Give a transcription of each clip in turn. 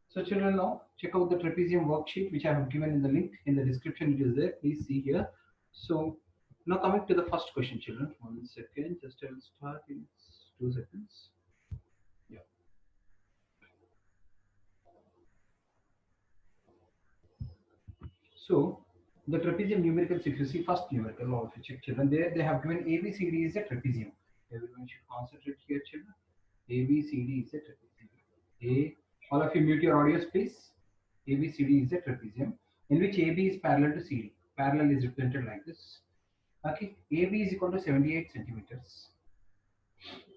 So children, now check out the trapezium worksheet which I have given in the link in the description. It is there. Please see here. So now coming to the first question, children. 1 second. Just I will start in 2 seconds. Yeah. So the trapezium numericals, if you see first numerical, or if you check children, there they have given ABCD is a trapezium. Everyone should concentrate here, children. ABCD is a trapezium. A, all of you mute your audios, please. ABCD is a trapezium in which AB is parallel to CD. Parallel is represented like this. Okay, AB is equal to 78 centimeters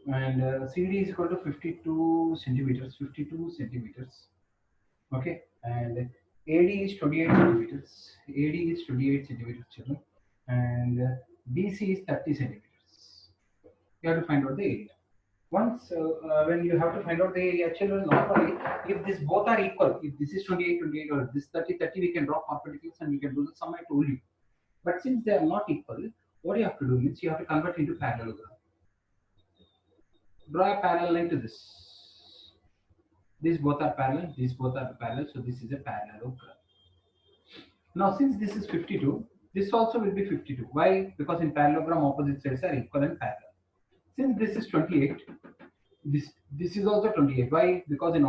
and CD is equal to 52 centimeters. 52 centimeters. Okay, and AD is 28 centimeters. AD is 28 centimeters, children, and BC is 30 centimeters. You have to find out the area. Once when you have to find out the area, children, normally if this both are equal, if this is 28, 28, or this 30, 30, we can draw perpendiculars and we can do the sum I told you. But since they are not equal, what you have to do is you have to convert into parallelogram. Draw a parallel line to this. These both are parallel, these both are parallel, so this is a parallelogram. Now since this is 52, this also will be 52. Why? Because in parallelogram opposite sides are equal and parallel. Since this is 28, this is also 28. Why? Because in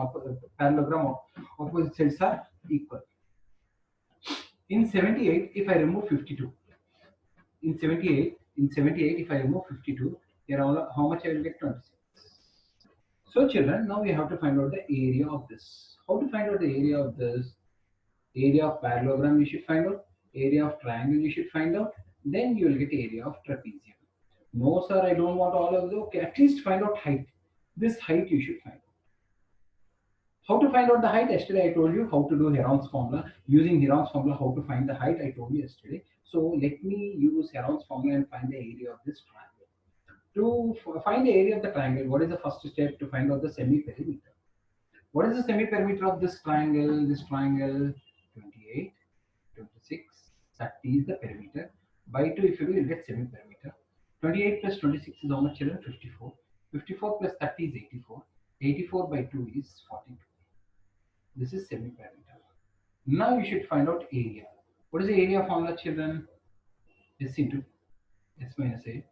parallelogram opposite sides are equal. In 78, if I remove 52, in 78, if I remove 52, here how much I will get? 26. So children, now we have to find out the area of this. How to find out the area of this? Area of parallelogram you should find out. Area of triangle you should find out. Then you will get area of trapezium. No sir, I don't want all of those. Okay, at least find out height. This height you should find out. How to find out the height? Yesterday I told you how to do Heron's formula. Using Heron's formula, how to find the height, I told you yesterday. So let me use Heron's formula and find the area of this triangle. To find the area of the triangle, what is the first step to find out the semi-perimeter? What is the semi-perimeter of this triangle? This triangle, 28, 26, 30 is the perimeter. By 2, if you do, you get semi-perimeter. 28 plus 26 is how much, children? 54. 54 plus 30 is 84. 84 by 2 is 42. This is semi-perimeter. Now you should find out area. What is the area formula, children? S into S minus A,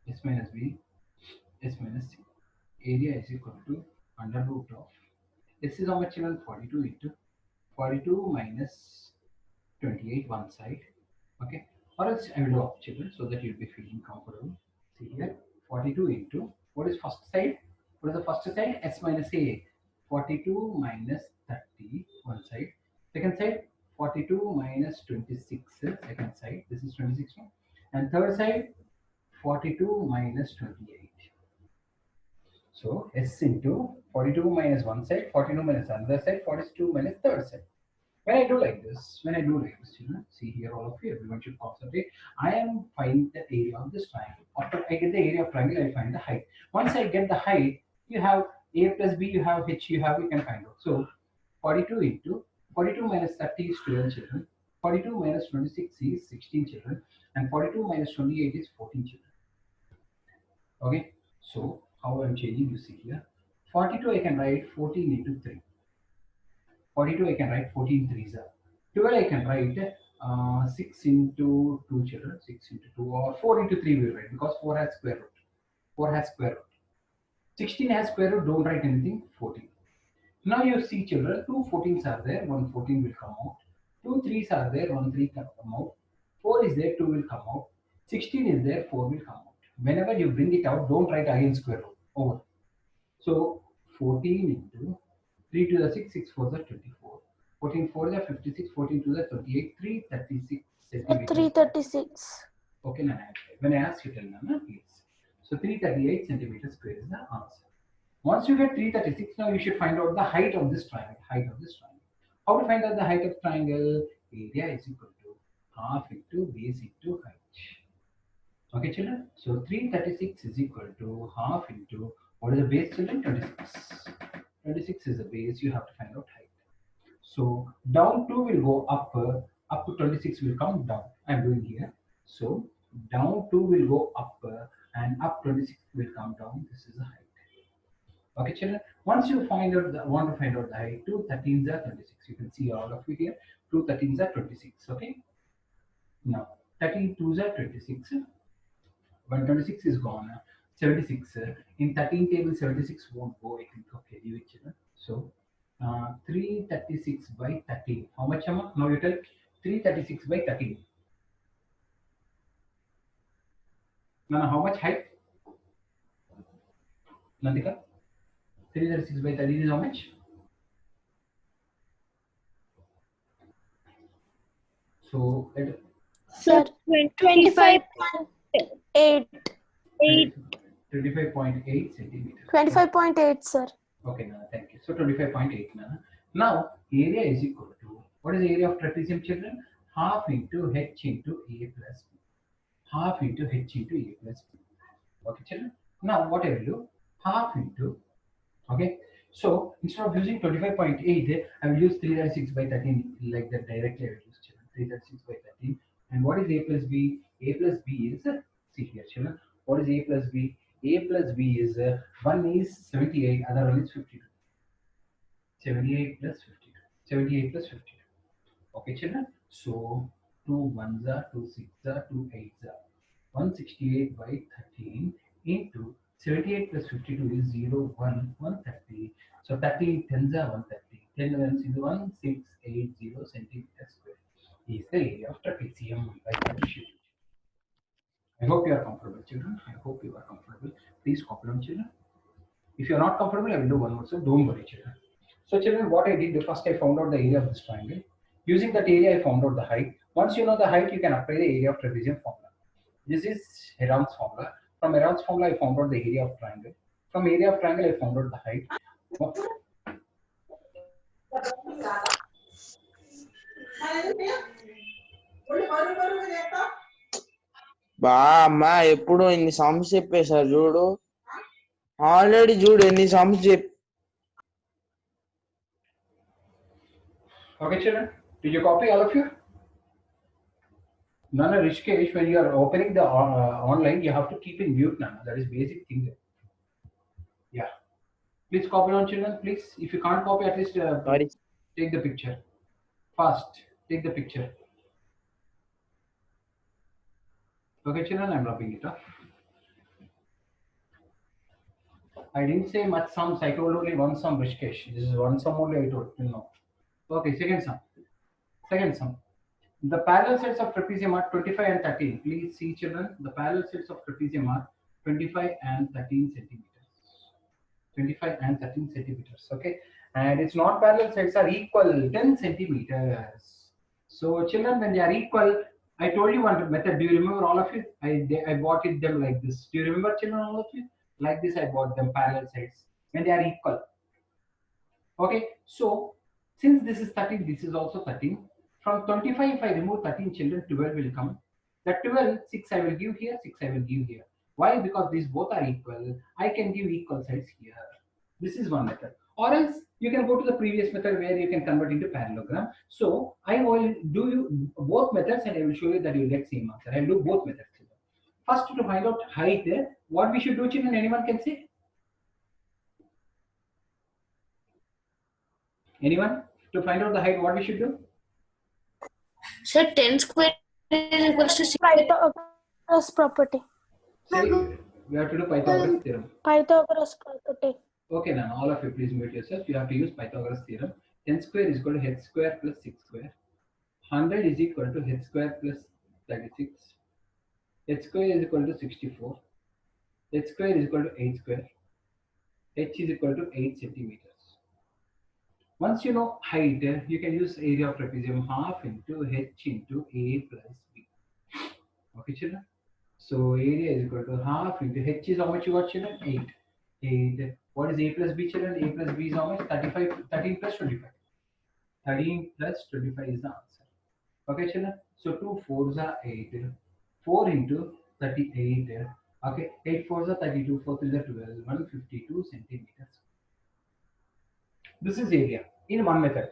S minus B, S minus C. Area is equal to under root of S is how much, children? 42 into 42 minus 28 one side. Okay, or else I will do off, children, so that you'll be feeling comfortable. See here, 42 into what is first side? What is the first side? S minus A. 42 minus 30 one side. Second side, 42 minus 26 second side. This is 26 one. And third side, 42 minus 28. So S into 42 minus one side, 42 minus another side, 42 minus third side. When I do like this, children, see here, all of you, everyone should concentrate. I am finding the area of this triangle. After I get the area of triangle, I find the height. Once I get the height, you have A plus B, you have H, you can find out. So 42 into 42 minus 30 is 12 children. 42 minus 26 is 16 children. And 42 minus 28 is 14 children. Okay, so how I'm changing, you see here. 42 I can write 14 into 3. 42 I can write 14 threes are. 12 I can write 6 into 2 children, 6 into 2, or 4 into 3 we will write because 4 has square root. 4 has square root. 16 has square root, don't write anything, 14. Now you see children, 2 14s are there, 1 14 will come out. 2 3s are there, 1 3 can come out. 4 is there, 2 will come out. 16 is there, 4 will come out. Whenever you bring it out, don't write again square root, over. So 14 into 3 to the 6, 6 4 the 24. 14 4 the 56, 14 to the 38, 336 centimeters. 336. Okay, Nana. When I ask you, tell Nana, please. So 338 centimeters square is the answer. Once you get 336, now you should find out the height of this triangle. How to find out the height of triangle? Area is equal to half into base into height. Okay, children. So 336 is equal to half into what is the base, children? 26. 26 is the base. You have to find out height. So down 2 will go up to 26 will come down. I am doing here. So down 2 will go up and up 26 will come down. This is the height. Okay, children. Once you want to find out the height, 2 13s are 26. You can see all of it here. 2 13s are 26. Okay. Now 32s are 26. 126 is gone. 76. In 13 table, 76 won't go. I think. Okay, leave it, children. So 336 by 13. How much amount? Now you tell 336 by 13. Now how much height? Nandika? 336 by 13 is how much? So Sir, 25.8. 25.8 centimeters. 25.8, sir. Okay, Nana, thank you. So 25.8, Nana. Now, area is equal to, what is the area of trapezium, children? Half into h into a plus b. Half into h into a plus b. Okay, children. Now, what I will do? Half into, okay. So, instead of using 25.8, I will use 336 by 13 like that directly. I will use, children. 336 by 13. And what is a plus b? A plus b is, see here, children. What is a plus b? A plus b is, one is 78, other one is 52. 78 plus 52. 78 plus 52. Okay, children. So 2 ones are 2 six are 2 eights are 168 by 13 into 78 plus 52 is 0 1 130. So 30 tens are 130. 10 ones is 1680 centimeters square. Is the area of trapezium by that sheet. I hope you are comfortable, children. I hope you are comfortable. Please copy on, children. If you are not comfortable, I will do one more. So don't worry, children. So children, what I did, first I found out the area of this triangle. Using that area, I found out the height. Once you know the height, you can apply the area of trapezium formula. This is Heron's formula. From Heron's formula, I found out the area of triangle. From area of triangle, I found out the height. బా అమ్మా ఎప్పుడు ఇన్ని sums చెప్పేశారు చూడు already చూడు ఎన్ని sums Okay, children, did you copy all of you? Nana Rishikesh, when you are opening the online, you have to keep in mute, Nana. That is basic thing. Yeah. Please copy on, children, please. If you can't copy, at least take the picture. Fast, take the picture. Okay, children, I'm rubbing it off. I didn't say much sums. I told only one sum, Rishikesh. This is one sum only I told. No. Okay, second sum. Second sum. The parallel sets of trapezium are 25 and 13. Please see, children. The parallel sets of trapezium are 25 and 13 centimeters. 25 and 13 centimeters. Okay. And its non-parallel sets are equal 10 centimeters. So, children, when they are equal, I told you one method. Do you remember all of it? I bought it them like this. Do you remember, children, all of you? Like this, I bought them parallel sets when they are equal. Okay. So, since this is 13, this is also 13. From 25, if I remove 13, children, 12 will come. That 12, 6 I will give here, 6 I will give here. Why? Because these both are equal. I can give equal sides here. This is one method. Or else you can go to the previous method where you can convert into parallelogram. So I will do you both methods and I will show you that you will get same answer. I will do both methods. First, to find out height, what we should do, children, anyone can say? Anyone? To find out the height, what we should do? Sir, 10 square is equals to 6. Pythagoras property. Say, we have to do Pythagoras theorem. Pythagoras property. Okay, now all of you please mute yourself. You have to use Pythagoras theorem. 10 square is equal to h square plus 6 square. 100 is equal to h square plus 36. H square is equal to 64. H square is equal to 8 square. H is equal to 8 centimeters. Once you know height, you can use area of trapezium half into h into a plus b. Okay, children? So area is equal to half into h is how much you got, children? 8. 8. What is a plus b, children? A plus b is how much? 35. 13 plus 25. 13 plus 25 is the answer. Okay, children? So 2 4s are 8. 4 into 38. Okay, 8 4s are 32. 4 3s are 12. 152 centimeters. This is area in one method.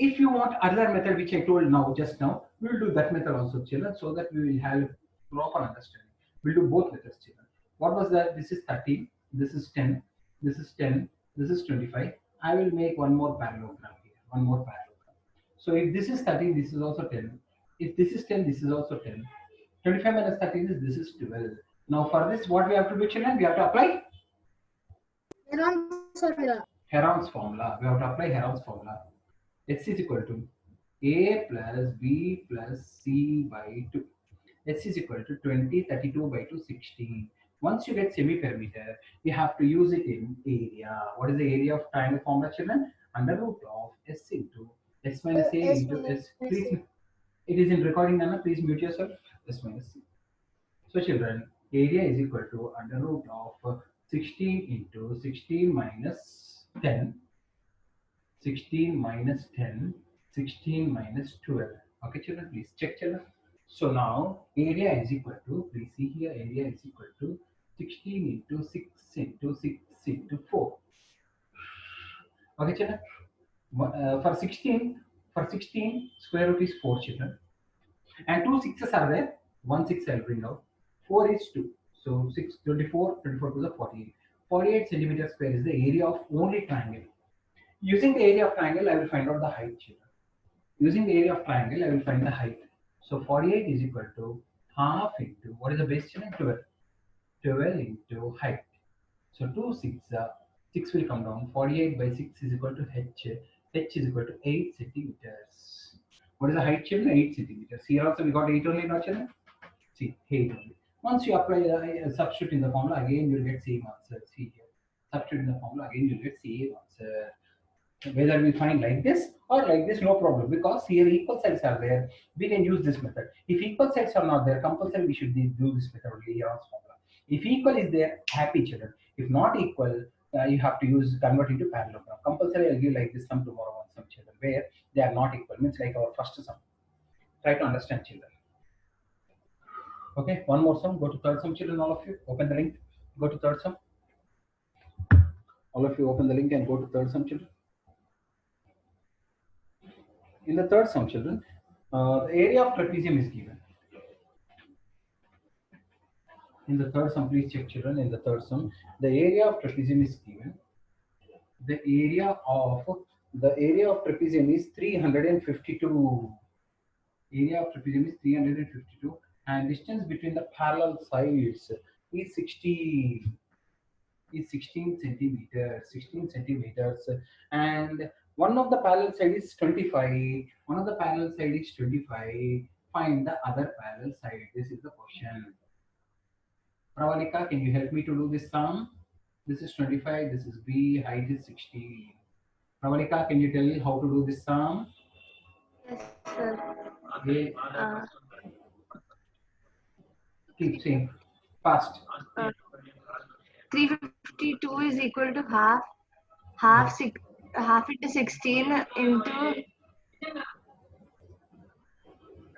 If you want other method which I told now, just now, we will do that method also, children, so that we will have proper understanding. We'll do both methods, children. What was that? This is 13, this is 10. This is 10. This is 25. I will make one more parallelogram here. One more parallelogram. So if this is 13, this is also 10. If this is 10, this is also 10. 25 minus 13 is this is 12. Now for this, what we have to do, children? We have to apply Heron's formula. We have to apply Heron's formula. H is equal to A plus B plus C by 2. H is equal to 20, 32 by 2, 16. Once you get semi-perimeter, you have to use it in area. What is the area of triangle formula, children? Under root of S into S minus A S into minus S. Please, it is in recording, Nana. Please mute yourself. S minus C. So, children, area is equal to under root of 16 into 16 minus 10. 16 minus 10, 16 minus 12. Okay, children, please check, children. So now area is equal to, please see here, area is equal to 16 into 6 into 6 into 4. Okay, children. For 16, square root is 4, children. And 2 6s are there. 1 6 I'll bring out. 4 is 2. So 6, 24, 24 to the 48. 48 centimeter square is the area of only triangle. Using the area of triangle, I will find out the height, children. Using the area of triangle, I will find the height. So 48 is equal to half into, what is the base, children? 12. 12 into height. So 2 6, 6 will come down. 48 by 6 is equal to H. H is equal to 8 centimeters. What is the height, children? 8 centimeters. Here also we got 8 only, not, children? See, 8 only. Once you apply substitute in the formula, again you will get same answer. See here. Substitute in the formula, again you will get same answer. Whether we find like this or like this, no problem, because here equal sides are there, we can use this method. If equal sides are not there, compulsory we should do this method only, Heron's formula. If equal is there, happy, children. If not equal, you have to use convert into parallelogram. Compulsory I'll give like this sum tomorrow on some, children, where they are not equal, means like our first sum. Try to understand, children. Okay, one more sum. Go to third sum, children. All of you open the link. Go to third sum. All of you open the link and go to third sum, children. In the third sum, children, the area of trapezium is given. In the third sum, please check, children. In the third sum, the area of trapezium is given. The area of trapezium is 352. Area of trapezium is 352, and distance between the parallel sides is 16 centimeters. 16 centimeters, and one of the parallel side is 25. One of the parallel side is 25. Find the other parallel side. This is the question. Pravalika, can you help me to do this sum? This is 25. This is B. Height is 16. Pravalika, can you tell me how to do this sum? Yes, sir. Okay. Keep saying fast. 352 is equal to half into 16 into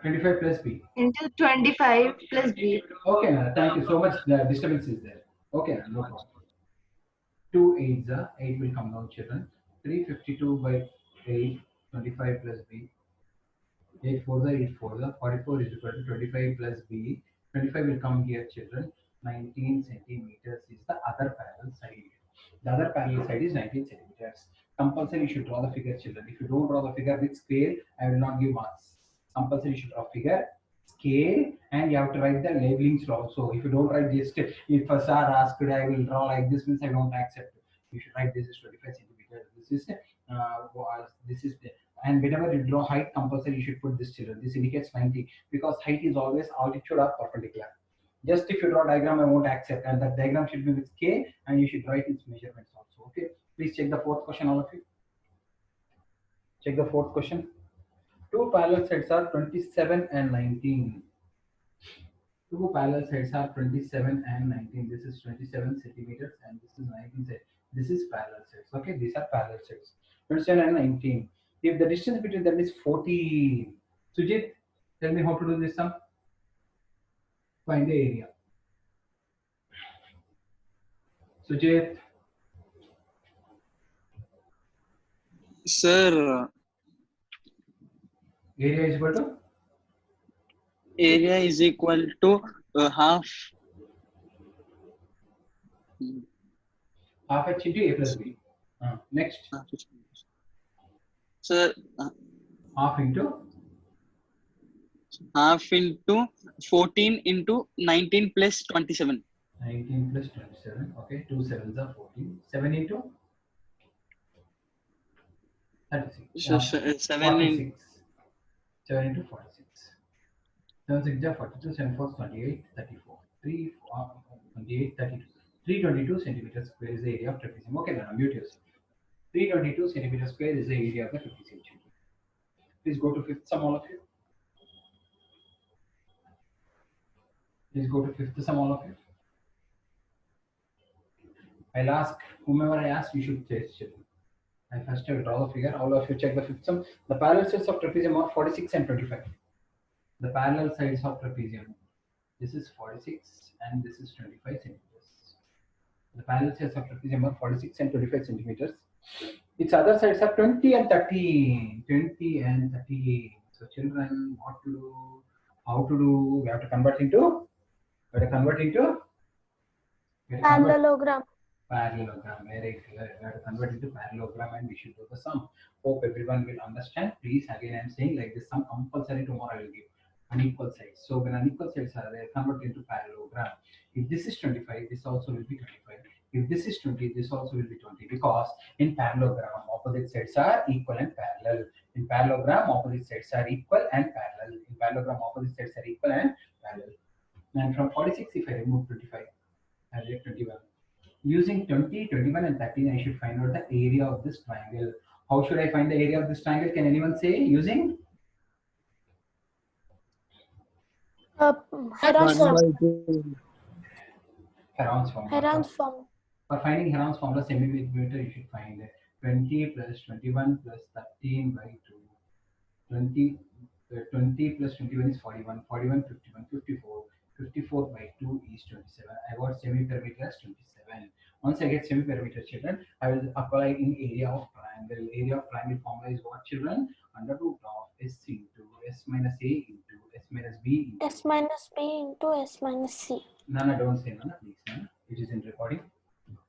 25 plus B. into 25 plus B. Okay, Nana, thank you so much. The disturbance is there. Okay, Nana, no problem. 2 8s, 8 will come down, children. 352 by 8, 25 plus B. 8 4s, 8 4s, 44 is equal to 25 plus B. 25 will come here, children. 19 centimeters is the other parallel side. The other parallel side is 19 centimeters. Compulsory you should draw the figure, children. If you don't draw the figure with scale, I will not give marks. Compulsory you should draw figure, scale, and you have to write the labelings also. If you don't write just, if a sir asked, I will draw like this, means I don't accept. You should write this is 25 centimeters. This is the, and whenever you draw height, compulsory you should put this, children. This indicates 90, because height is always altitude or perpendicular. Just if you draw diagram, I won't accept, and that diagram should be with K, and you should write its measurements also. Okay, please check the fourth question, all of you. Check the fourth question. Two parallel sides are 27 and 19. Two parallel sides are 27 and 19. This is 27 centimeters and this is 19 centimeters. This is parallel sides. Okay, these are parallel sides. 27 and 19. If the distance between them is 14, Sujit, tell me how to do this sum. Find the area. Sujit. Sir, Area is equal to? area is equal to half. half h into a plus b. Next, Sir, half into half into 14 into 19 plus 27. 19 plus 27. Okay, 2 sevens are 14. 7 into 36. So 7 in 46. 7 into 46. 7 6 are 42. 7 4 is 28. 34. 3 28. 32. 322 centimeters square is the area of trapezium. Okay, now mute yourself. 322 centimeters square is the area of the trapezium. Please go to fifth sum, all of you. Please go to fifth sum, all of you. I'll ask whomever I ask, you should test it. I first will draw the figure. All of you check the fifth sum. The parallel sides of trapezium are 46 and 25. The parallel sides of trapezium. This is 46 and this is 25 centimeters. The parallel sides of trapezium are 46 and 25 centimeters. Its other sides are 20 and 30. 20 and 30. So children, what to do? How to do? We have to convert into. We have to convert into. Parallelogram. Parallelogram. Very clear. We have to convert into parallelogram and we should do the sum. Hope everyone will understand. Please, again, I am saying like this sum compulsory tomorrow I will give. Unequal sides. So when unequal sides are there, convert into parallelogram. If this is 25, this also will be 25. If this is 20, this also will be 20 because in parallelogram, opposite sides are equal and parallel. In parallelogram, opposite sides are equal and parallel. In parallelogram, opposite sides are equal and parallel. And from 46, if I remove 25, I will get 21. Using 20, 21 and 13, I should find out the area of this triangle. How should I find the area of this triangle? Can anyone say? Using? Heron's formula. Heron's formula. Heron's formula. For finding Heron's formula semi-meter, you should find 20 plus 21 plus 13 by 2. 20 plus 21 is 41. 41, 51, 54. 54 by 2 is 27. I got semi-perimeter as 27. Once I get semi-perimeter, children, I will apply in area of triangle. Area of triangle formula is what, children? Under root of S into S minus A into S minus B into S minus B into S minus C. Nana, don't say Nana, please. Nana. It is in recording.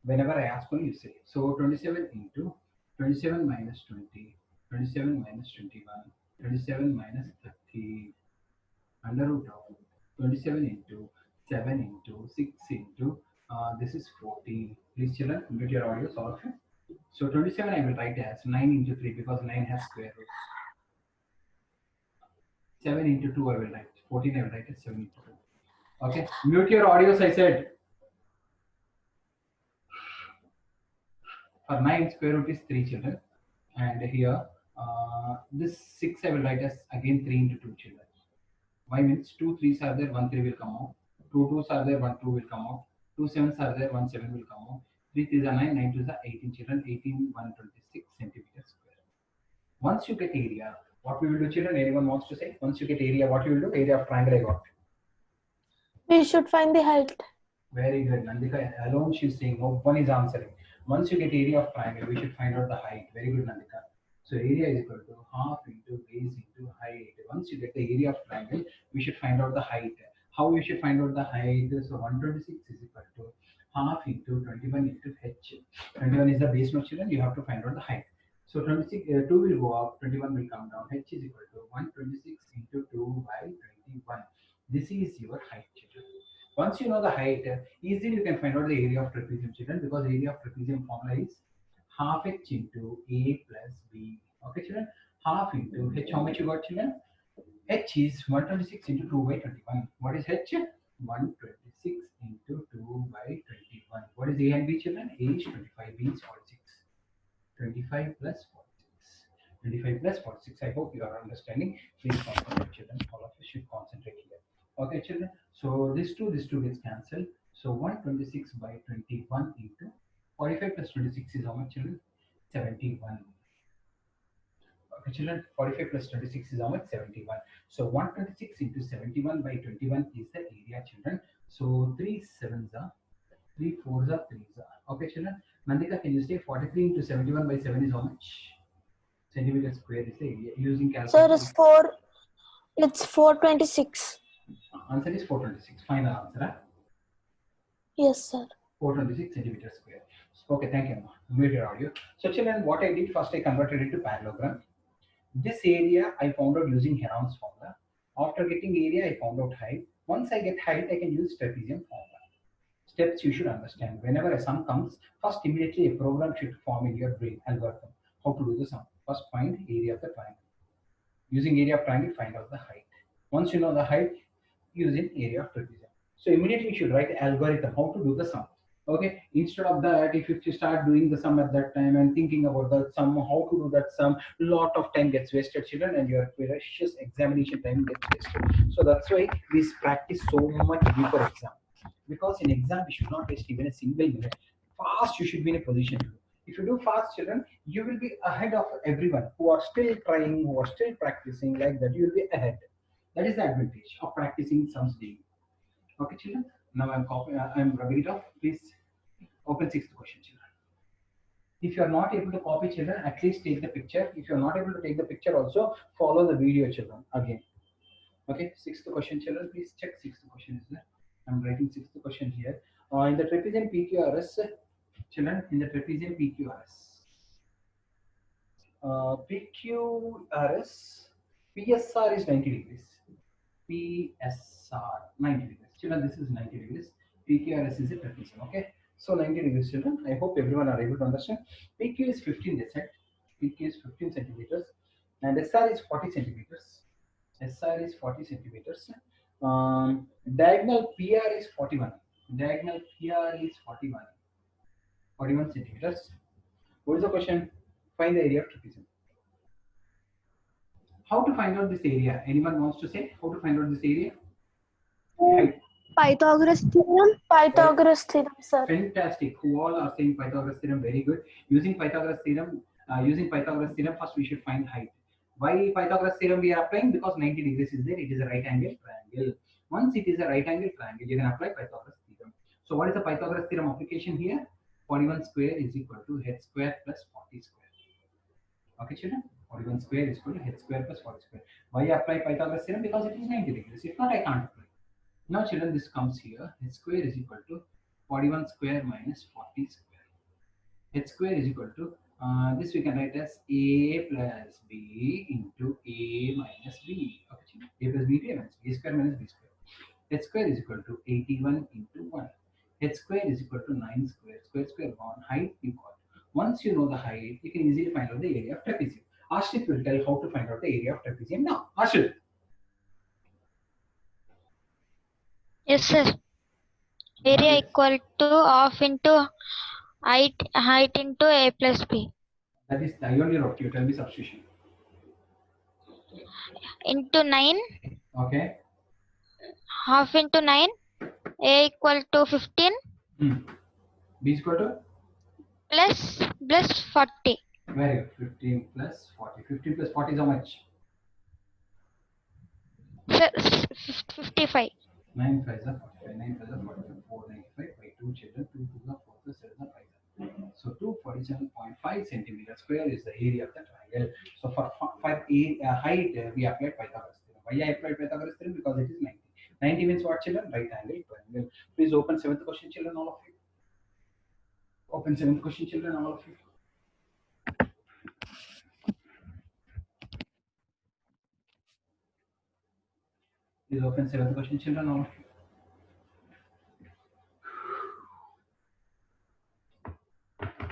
Whenever I ask one, you say. So 27 into 27 minus 20, 27 minus 21, 27 minus 30, under root of 27 into 7 into 6 into this is 40. Please children, mute your audios, all of you. So 27 I will write as 9 into 3 because 9 has square root. 7 into 2 I will write. 14 I will write as 7 into 2. Okay, mute your audios, I said. For 9 square root is 3 children. And here this 6 I will write as again 3 into 2 children. Why means 2 3s are there, 1 3 will come out. 2 2s are there, 1 2 will come out. 2 7s are there, 1 7 will come out. 3 3s are 9, 9 2s are 18 children. 18 126 centimeters square. Once you get area, what we will do children? Anyone wants to say? Once you get area, what you will do? Area of triangle I got. We should find the height. Very good. Nandika alone she is saying, no one is answering. Once you get area of triangle, we should find out the height. Very good, Nandika. So area is equal to half into base into height. Once you get the area of triangle, we should find out the height. How we should find out the height? So 126 is equal to half into 21 into h. 21 is the base, no children. You have to find out the height. So 26, 2 will go up, 21 will come down. H is equal to 126 into 2 by 21. This is your height, children. Once you know the height, easily you can find out the area of trapezium, children, because area of trapezium formula is half h into a plus b. Okay, children, half into h. How much you got, children? H is 126 into 2 by 21. What is h? 126 into 2 by 21. What is a and b, children? A is 25, b is 46. 25 plus 46. 25 plus 46. I hope you are understanding. Please concentrate, children. All of you should concentrate here. Okay, children. So this two gets cancelled. So 126 by 21 into 45 plus 26 is how much, children? 71. Okay, children. 45 plus 26 is how much? 71. So 126 into 71 by 21 is the area, children. So 3 7s are 3 4s are 3s are. Okay, children. Nandika, can you say 43 into 71 by 7 is how much? Centimeter square is the area using calculator. Sir, it's 426. Answer is 426. Final answer. Huh? Yes, sir. 426 centimeter square. Okay, thank you. Mute your audio. So children, what I did first, I converted it to parallelogram. This area I found out using Heron's formula. After getting area, I found out height. Once I get height, I can use trapezium formula. Steps you should understand. Whenever a sum comes, first immediately a program should form in your brain algorithm. How to do the sum? First find area of the triangle. Using area of triangle, find out the height. Once you know the height, using area of trapezium. So immediately you should write the algorithm how to do the sum. Okay, instead of that, if you start doing the sum at that time and thinking about the sum, how to do that sum, lot of time gets wasted, children, and your precious examination time gets wasted. So that's why we practice so much before exam, because in exam we should not waste even a single minute. Fast you should be in a position to do. If you do fast, children, you will be ahead of everyone who are still trying, who are still practicing. Like that, you will be ahead. That is the advantage of practicing sums daily. Okay, children. Now I'm rubbing it off. Please open sixth question, children. If you are not able to copy, children, at least take the picture. If you are not able to take the picture, also follow the video, children. Again. Okay, sixth question, children. Please check sixth question is there. I'm writing sixth question here. In the trapezium PQRS, children, in the trapezium PQRS. PQRS, PSR is 90 degrees. PSR 90 degrees. Children, this is 90 degrees. PQRS is a trapezium. Okay. So 90 degrees, children. I hope everyone are able to understand. PQ is 15 decet. PQ is 15 centimeters. And SR is 40 centimeters. SR is 40 centimeters. Diagonal PR is 41. Diagonal PR is 41. 41 centimeters. What is the question? Find the area of trapezium. How to find out this area? Anyone wants to say how to find out this area? Height. Pythagoras theorem. Pythagoras theorem, sir. Fantastic. Who all are saying Pythagoras theorem? Very good. Using Pythagoras theorem, first we should find height. Why Pythagoras theorem we are applying? Because 90 degrees is there. It is a right angle triangle. Once it is a right angle triangle, you can apply Pythagoras theorem. So what is the Pythagoras theorem application here? 41 square is equal to h square plus 40 square. Okay, children? 41 square is equal to h square plus 40 square. Why apply Pythagoras theorem? Because it is 90 degrees. If not, I can't apply. Now, children, this comes here. H square is equal to 41 square minus 40 square. H square is equal to, this we can write as A plus B into A minus B. Okay, children? A plus B into A minus B. A square minus B square. H square is equal to 81 into 1. H square is equal to 9 square. Square 1. Height you got. Once you know the height, you can easily find out the area of trapezium. Ashrit will tell how to find out the area of trapezium now. Ashrit. Yes, sir. Area equal to half into height into A plus B. That is the only route. You tell me substitution. Into 9. Okay. Half into 9. A equal to 15. B is equal to? Plus 40. Very good. 15 plus 40. 15 plus 40 is how much? Sir, 55. 9 5 is 45. 9 5 is 45. 495 by 2 children. 2 2 is 4 plus 7 is 5. So 247.5 centimeters square is the area of the triangle. So for height, we applied Pythagoras theorem. Why I applied Pythagoras theorem? Because it is 90. 90 means what, children? Right angle triangle. Please open 7th question, children, all of you. Open 7th question, children, all of you. Please open 7th question, children, all of you.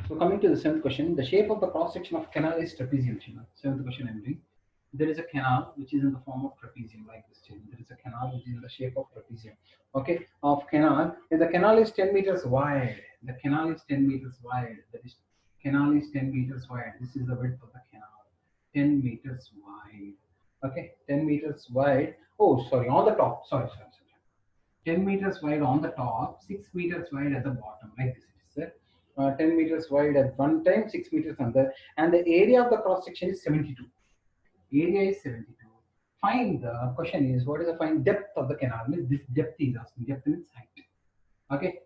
So coming to the 7th question, the shape of the cross section of canal is trapezium, children. 7th question I'm doing. There is a canal which is in the form of trapezium, like this, children. There is a canal which is in the shape of trapezium. Okay, of canal. And the canal is 10 meters wide. The canal is 10 meters wide. That is, canal is 10 meters wide. This is the width of the canal. 10 meters wide. Okay, 10 meters wide. Oh, sorry, on the top. Sorry. 10 meters wide on the top, 6 meters wide at the bottom, like this it is, sir. 10 meters wide at one time, 6 meters on the, and the area of the cross section is 72. Area is 72. Find the question is, what is the find depth of the canal? Means this depth is asking. Depth means height. Okay.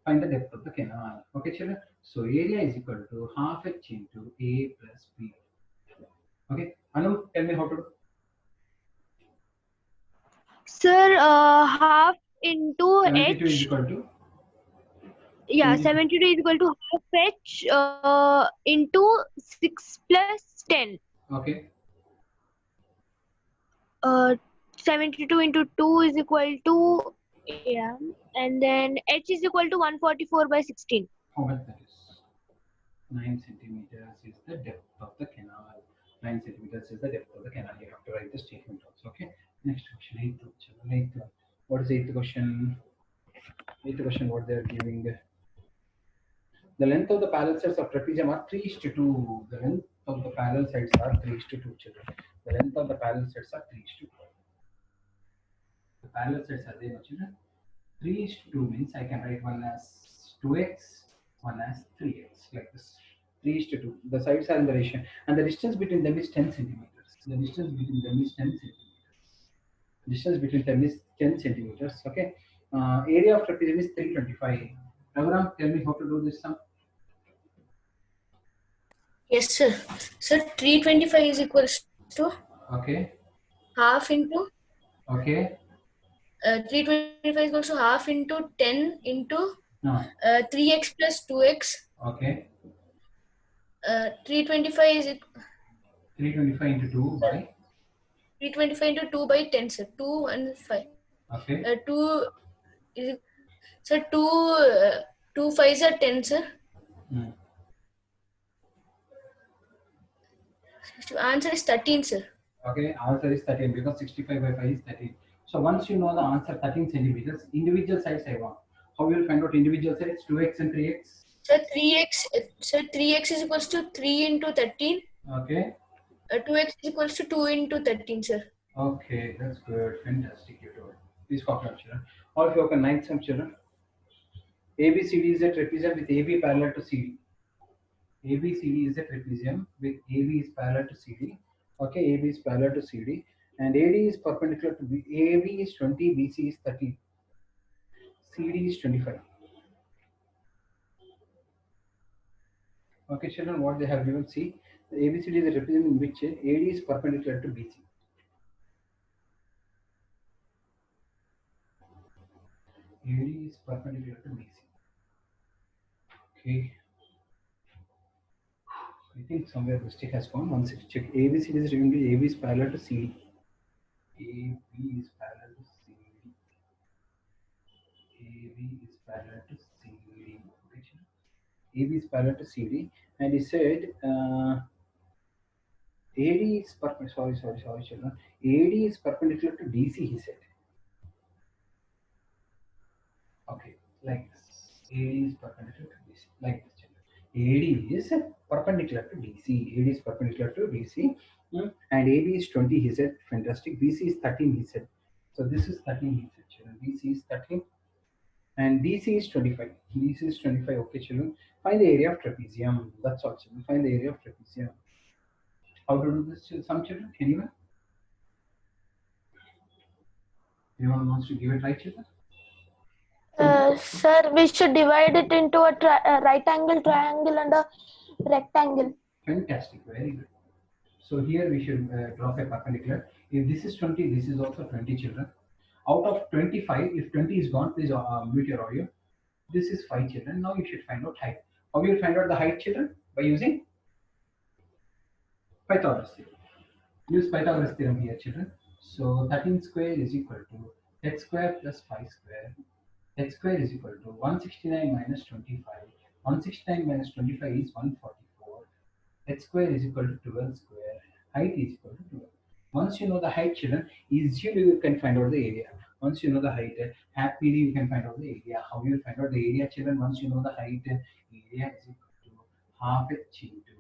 Find the depth of the canal. Okay, children. So area is equal to half h into A plus B. Okay. Anu, tell me how to do. Sir, half into 72 is h. equal to Yeah, 72 is equal to half h into 6 plus 10. Okay. 72 into 2 is equal to, yeah, and then h is equal to 144 by 16. How much that is? 9 centimeters is the depth of the canal. 9 centimeters is the depth of the canal. You have to write the statement also. Okay. Next question. Eighth question. What is the eighth question? Eighth question. What they are giving? The length of the parallel sides of trapezium are 3:2. The length of the parallel sides are 3:2, children. The length of the parallel sides are 3:2. The parallel sides are there, children. 3:2 means I can write one as 2x, one as 3x, like this. 3:2. The sides are in the ratio, and the distance between them is 10 centimeters. The distance between them is 10 centimeters. Distance between them is 10 centimeters. Okay. Area of trapezium is 325. Raghuram, tell me how to do this sum. Yes, sir. So 325 is equals to Okay. half into Okay. 325 is equals to half into 10 into No. 3x plus 2x. Okay. 325 is 325 into 2 by. 325 into 2 by 10, sir. 2 and 5. Okay. 2 is, sir, 2 5s are 10, sir. Hmm. Answer is 13, sir. Okay, answer is 13 because 65 by 5 is 13. So once you know the answer 13 centimeters, individual sides I want. How will you find out individual sides? 2x and 3x? So 3x is equals to 3 into 13. Okay. 2x is equals to 2 into 13, sir. Okay, that's good. Fantastic. You do it. Please copy out, children. All of you open ninth sum, children. ABCD is a trapezium with AB parallel to CD. ABCD is a trapezium with AB is parallel to CD. Okay, AB is parallel to CD, and AD is perpendicular to B. AB is 20, BC is 30, CD is 25. Okay, children, what they have given, see, the ABCD is a trapezium in which AD is perpendicular to BC. AD is perpendicular to BC. Okay. I think somewhere mistake has gone. Once it check. ABCD is given to AB is parallel to CD. AB is parallel to CD. AB is parallel to CD. Okay, children. AB is parallel to CD, and he said AD is perpendicular. Sorry, children. AD is perpendicular to DC. He said. Okay, like this. AD is perpendicular to DC, like this, children. AD is perpendicular to DC. AD is perpendicular to DC, and AB is 20. He said, fantastic. BC is 13. He said. So this is 13. He said, children. BC is 13. And DC is 25. DC is 25. Okay, children. Find the area of trapezium. That's all, children. Find the area of trapezium. How to do this, some children? Anyone? Anyone wants to give it right, children? Sir, we should divide it into a right angle triangle and a rectangle. Fantastic. Very good. So here we should drop a perpendicular. If this is 20, this is also 20, children. Out of 25, if 20 is gone, please mute your audio. This is 5, children. Now you should find out height. How will you find out the height, children? By using Pythagoras theorem. Use Pythagoras theorem here, children. So 13 square is equal to x square plus 5 square. X square is equal to 169 minus 25. 169 minus 25 is 144. X square is equal to 12 square. Height is equal to 12. Once you know the height, children, easily you can find out the area. Once you know the height, happily you can find out the area. How you will find out the area, children? Once you know the height, area is equal to half h into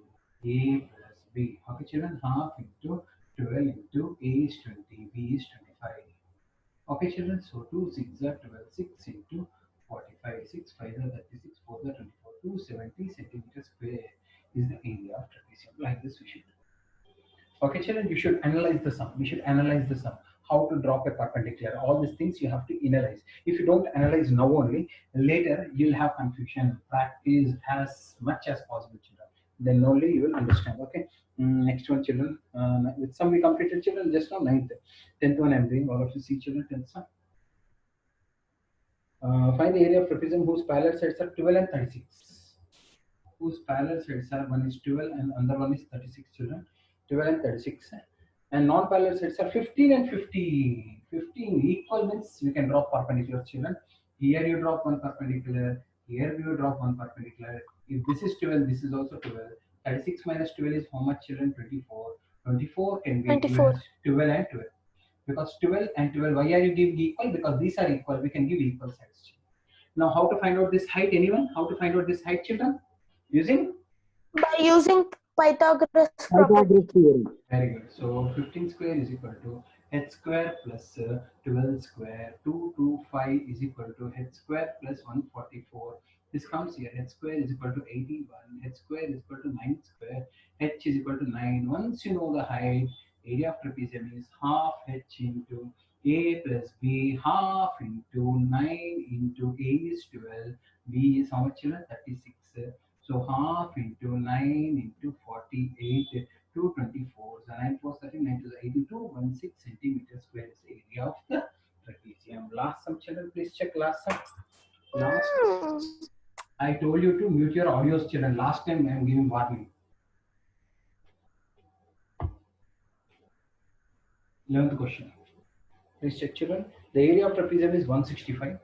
a plus b. Okay, children, half into 12 into a is 20, b is 25. Okay, children, so 2 6 are 12, 6 into 45, 6 5 are 36, 4 are 24, 270 centimeters square is the area of trapezium. Like this we should do. Okay, children, you should analyze the sum. We should analyze the sum. How to drop a perpendicular. All these things you have to analyze. If you don't analyze now only, later you'll have confusion. Practice as much as possible, children. Then only you will understand. Okay. Next one, children. With some we completed, children. Just now 9th, 10th one I'm doing. All of you see, children. 10th sum. Find the area of trapezium whose parallel sides are 12 and 36. Whose parallel sides are, one is 12 and another one is 36, children. 12 and 36. And non-parallel sides are 15 and 15. 15 equal means you can draw perpendicular, children. Here you drop one perpendicular. Here you drop one perpendicular. If this is 12, this is also 12. 36 minus 12 is how much, children? 24. 24 can be 24. 12 and 12. Because 12 and 12, why are you giving equal? Because these are equal. We can give equal sides. Now, how to find out this height? Anyone? How to find out this height, children? Using? By using Pythagoras property. Pythagoras theorem. Very good. So 15 square is equal to h square plus 12 square. 225 is equal to h square plus 144. This comes here. H square is equal to 81. H square is equal to 9 square. H is equal to 9. Once you know the height, area of trapezium is half h into a plus b, half into 9 into a is 12. B is how much, children? 36. So half into 9 into 48, 224. So 9 4 13, 9 to the 82, 16 centimeters square is the area of the trapezium. Last sum, children, please check last sum. Last. I told you to mute your audios, children. Last time I am giving warning. 11th question. Please check, children. The area of trapezium is 165.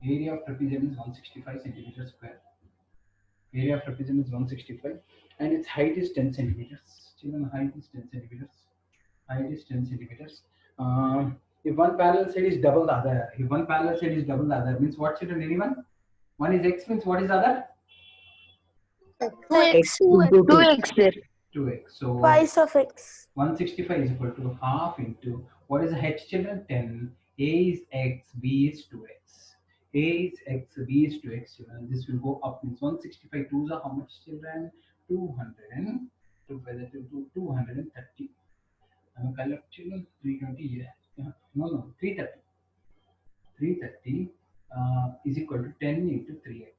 Area of trapezium is 165 centimeters square. Area of trapezium is 165 and its height is 10 centimeters. Children, height is 10 centimeters. Height is 10 centimeters. If one parallel side is double the other, if one parallel side is double the other, means what, children? Anyone? One is x, means what is the other? 2x. 2x, sir. 2x. So Twice of x. 165 is equal to half into, what is the h, children? 10. A is x, b is 2x. A is x, b is 2x, children. This will go up, means 165 2s are how much, children? 200 and 230. I'm a children, 320, yeah. No, 330. 330 is equal to 10 into 3x.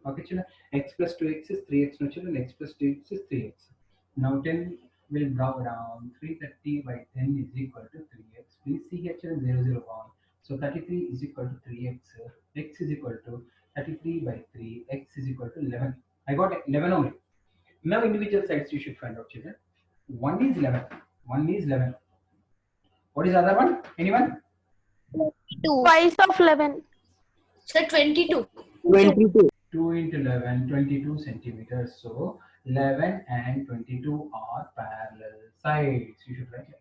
Okay, children. X plus 2x is 3x. No, children. X plus 2x is 3x. Now 10 will drop down. 330 by 10 is equal to 3x. Please see here, children. 0, 0, 1. So 33 is equal to 3x. X is equal to 33 by 3. X is equal to 11. I got 11 only. Now individual sides you should find out, children. 1 is 11. 1 is 11. What is the other one? Anyone? 2. Twice of 11. So 22. 22. 2 into 11, 22 centimeters. So 11 and 22 are parallel sides. You should write like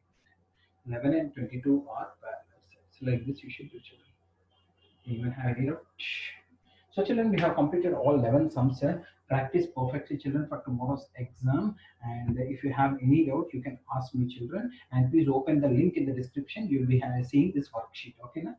that. 11 and 22 are parallel sides. Like this you should do, children. You even have it out. So children, we have completed all 11 sums. Practice perfectly, children, for tomorrow's exam. And if you have any doubt, you can ask me, children. And please open the link in the description. You'll be seeing this worksheet. Okay, now.